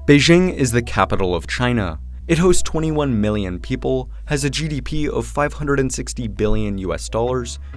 Beijing is the capital of China. It hosts 21 million people, has a GDP of $560 billion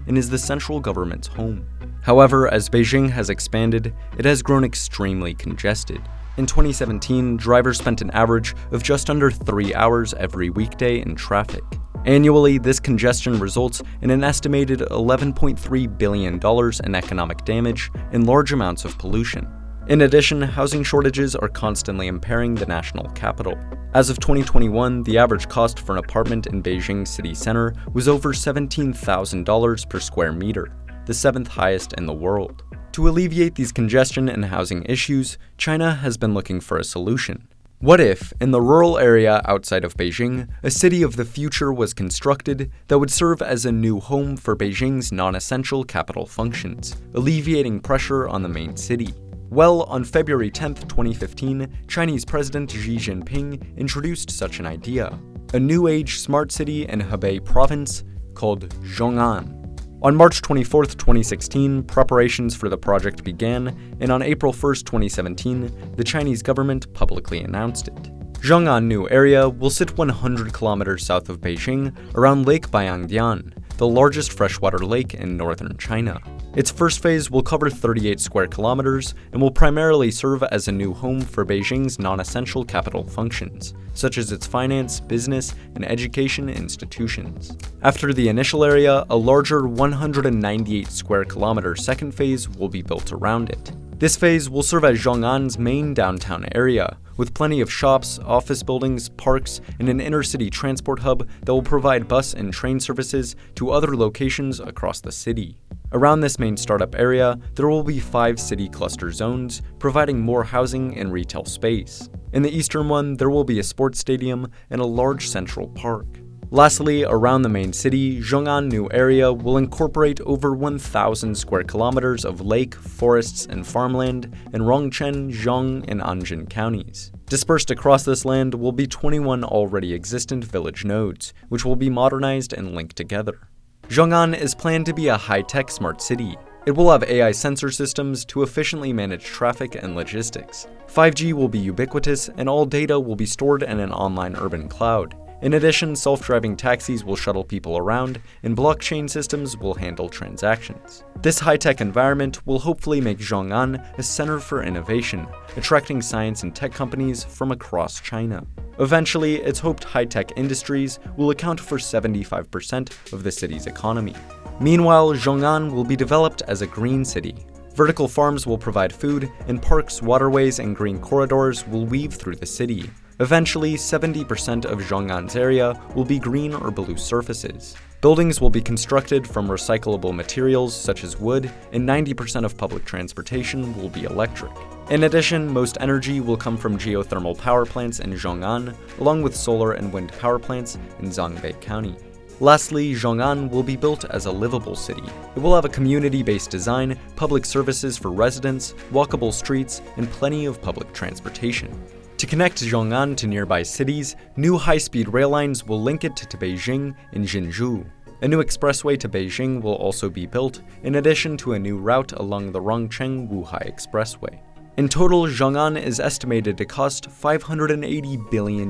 and is the central government's home. However, as Beijing has expanded, it has grown extremely congested. In 2017, drivers spent an average of just under 3 hours every weekday in traffic. Annually, this congestion results in an estimated $11.3 billion in economic damage and large amounts of pollution. In addition, housing shortages are constantly impairing the national capital. As of 2021, the average cost for an apartment in Beijing city center was over $17,000 per square meter, the 7th highest in the world. To alleviate these congestion and housing issues, China has been looking for a solution. What if, in the rural area outside of Beijing, a city of the future was constructed that would serve as a new home for Beijing's non-essential capital functions, alleviating pressure on the main city? Well, on February 10, 2015, Chinese President Xi Jinping introduced such an idea, a new-age smart city in Hebei province called Xiong'an. On March 24, 2016, preparations for the project began, and on April 1, 2017, the Chinese government publicly announced it. Xiong'an New Area will sit 100 kilometers south of Beijing, around Lake Baiyangdian, the largest freshwater lake in northern China. Its first phase will cover 38 square kilometers and will primarily serve as a new home for Beijing's non-essential capital functions, such as its finance, business, and education institutions. After the initial area, a larger 198 square kilometer second phase will be built around it. This phase will serve as Xiong'an's main downtown area, with plenty of shops, office buildings, parks, and an inner-city transport hub that will provide bus and train services to other locations across the city. Around this main startup area, there will be 5 city cluster zones, providing more housing and retail space. In the eastern one, there will be a sports stadium and a large central park. Lastly, around the main city, Xiong'an New Area will incorporate over 1,000 square kilometers of lake, forests, and farmland in Rongcheng, Xiong, and Anxin counties. Dispersed across this land will be 21 already existent village nodes, which will be modernized and linked together. Xiong'an is planned to be a high-tech smart city. It will have AI sensor systems to efficiently manage traffic and logistics. 5G will be ubiquitous, and all data will be stored in an online urban cloud. In addition, self-driving taxis will shuttle people around, and blockchain systems will handle transactions. This high-tech environment will hopefully make Xiong'an a center for innovation, attracting science and tech companies from across China. Eventually, it's hoped high-tech industries will account for 75% of the city's economy. Meanwhile, Xiong'an will be developed as a green city. Vertical farms will provide food, and parks, waterways, and green corridors will weave through the city. Eventually, 70% of Xiong'an's area will be green or blue surfaces. Buildings will be constructed from recyclable materials such as wood, and 90% of public transportation will be electric. In addition, most energy will come from geothermal power plants in Xiong'an, along with solar and wind power plants in Zhongbei County. Lastly, Xiong'an will be built as a livable city. It will have a community-based design, public services for residents, walkable streets, and plenty of public transportation. To connect Xiong'an to nearby cities, new high-speed rail lines will link it to Beijing and Jinzhou. A new expressway to Beijing will also be built, in addition to a new route along the Rongcheng-Wuhai Expressway. In total, Xiong'an is estimated to cost $580 billion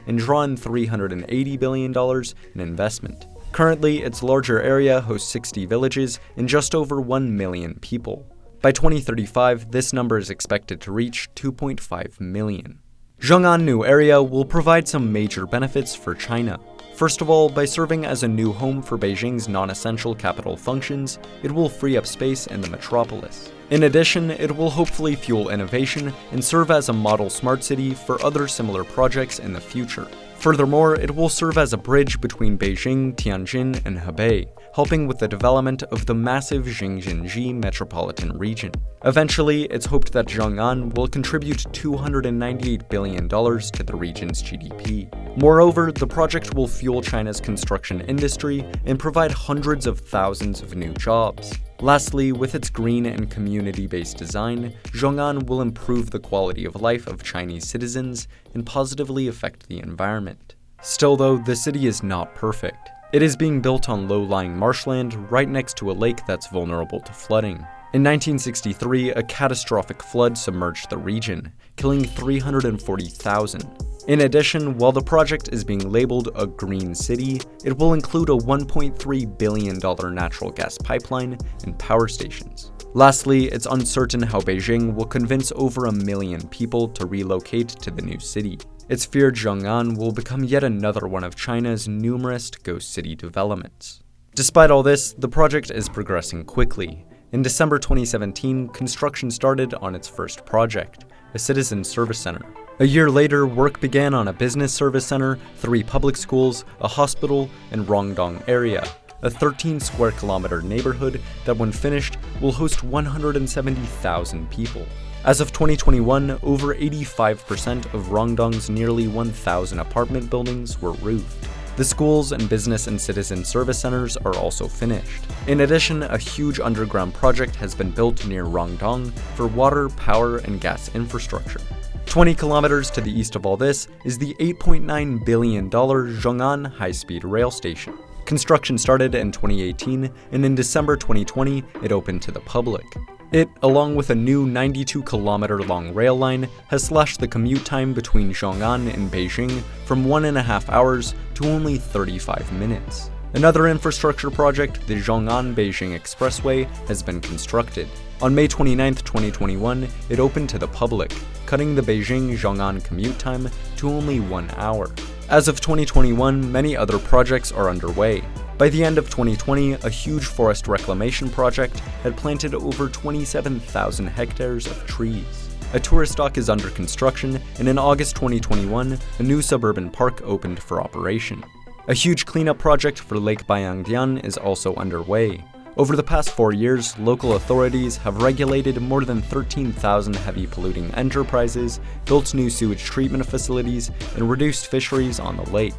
and draw in $380 billion in investment. Currently, its larger area hosts 60 villages and just over 1 million people. By 2035, this number is expected to reach 2.5 million. Xiong'an New Area will provide some major benefits for China. First of all, by serving as a new home for Beijing's non-essential capital functions, it will free up space in the metropolis. In addition, it will hopefully fuel innovation and serve as a model smart city for other similar projects in the future. Furthermore, it will serve as a bridge between Beijing, Tianjin, and Hebei, helping with the development of the massive Jing-Jin-Ji metropolitan region. Eventually, it's hoped that Xiong'an will contribute $298 billion to the region's GDP. Moreover, the project will fuel China's construction industry and provide hundreds of thousands of new jobs. Lastly, with its green and community-based design, Xiong'an will improve the quality of life of Chinese citizens and positively affect the environment. Still though, the city is not perfect. It is being built on low-lying marshland right next to a lake that's vulnerable to flooding. In 1963, a catastrophic flood submerged the region, killing 340,000. In addition, while the project is being labeled a green city, it will include a $1.3 billion natural gas pipeline and power stations. Lastly, it's uncertain how Beijing will convince over 1 million people to relocate to the new city. It's feared Xiong'an will become yet another one of China's numerous ghost city developments. Despite all this, the project is progressing quickly. In December 2017, construction started on its first project, a citizen service center. A year later, work began on a business service center, 3 public schools, a hospital, and Rongcheng area, a 13 square kilometer neighborhood that when finished will host 170,000 people. As of 2021, over 85% of Rongcheng's nearly 1,000 apartment buildings were roofed. The schools and business and citizen service centers are also finished. In addition, a huge underground project has been built near Rongcheng for water, power, and gas infrastructure. 20 kilometers to the east of all this is the $8.9 billion Zhongyan high-speed rail station. Construction started in 2018, and in December 2020, it opened to the public. It, along with a new 92-kilometer-long rail line, has slashed the commute time between Xiong'an and Beijing from 1.5 hours to only 35 minutes. Another infrastructure project, the Zhongyan-Beijing Expressway, has been constructed. On May 29, 2021, it opened to the public, cutting the Beijing-Xiong'an commute time to only 1 hour. As of 2021, many other projects are underway. By the end of 2020, a huge forest reclamation project had planted over 27,000 hectares of trees. A tourist dock is under construction, and in August 2021, a new suburban park opened for operation. A huge cleanup project for Lake Baiyangdian is also underway. Over the past 4 years, local authorities have regulated more than 13,000 heavy polluting enterprises, built new sewage treatment facilities, and reduced fisheries on the lake.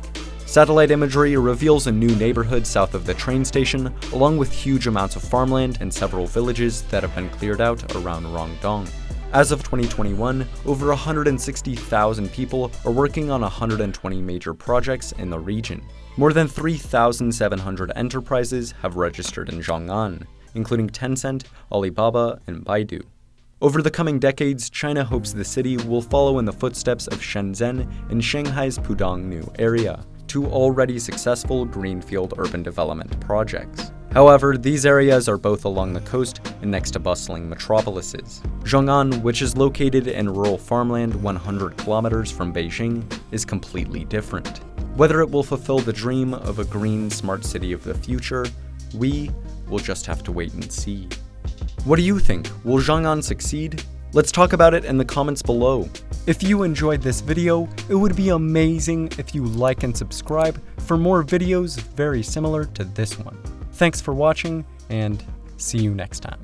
Satellite imagery reveals a new neighborhood south of the train station, along with huge amounts of farmland and several villages that have been cleared out around Rongcheng. As of 2021, over 160,000 people are working on 120 major projects in the region. More than 3,700 enterprises have registered in Xiong'an, including Tencent, Alibaba, and Baidu. Over the coming decades, China hopes the city will follow in the footsteps of Shenzhen and Shanghai's Pudong New Area, 2 already successful greenfield urban development projects. However, these areas are both along the coast and next to bustling metropolises. Xiong'an, which is located in rural farmland 100 kilometers from Beijing, is completely different. Whether it will fulfill the dream of a green, smart city of the future, we will just have to wait and see. What do you think? Will Xiong'an succeed? Let's talk about it in the comments below. If you enjoyed this video, it would be amazing if you like and subscribe for more videos very similar to this one. Thanks for watching, and see you next time.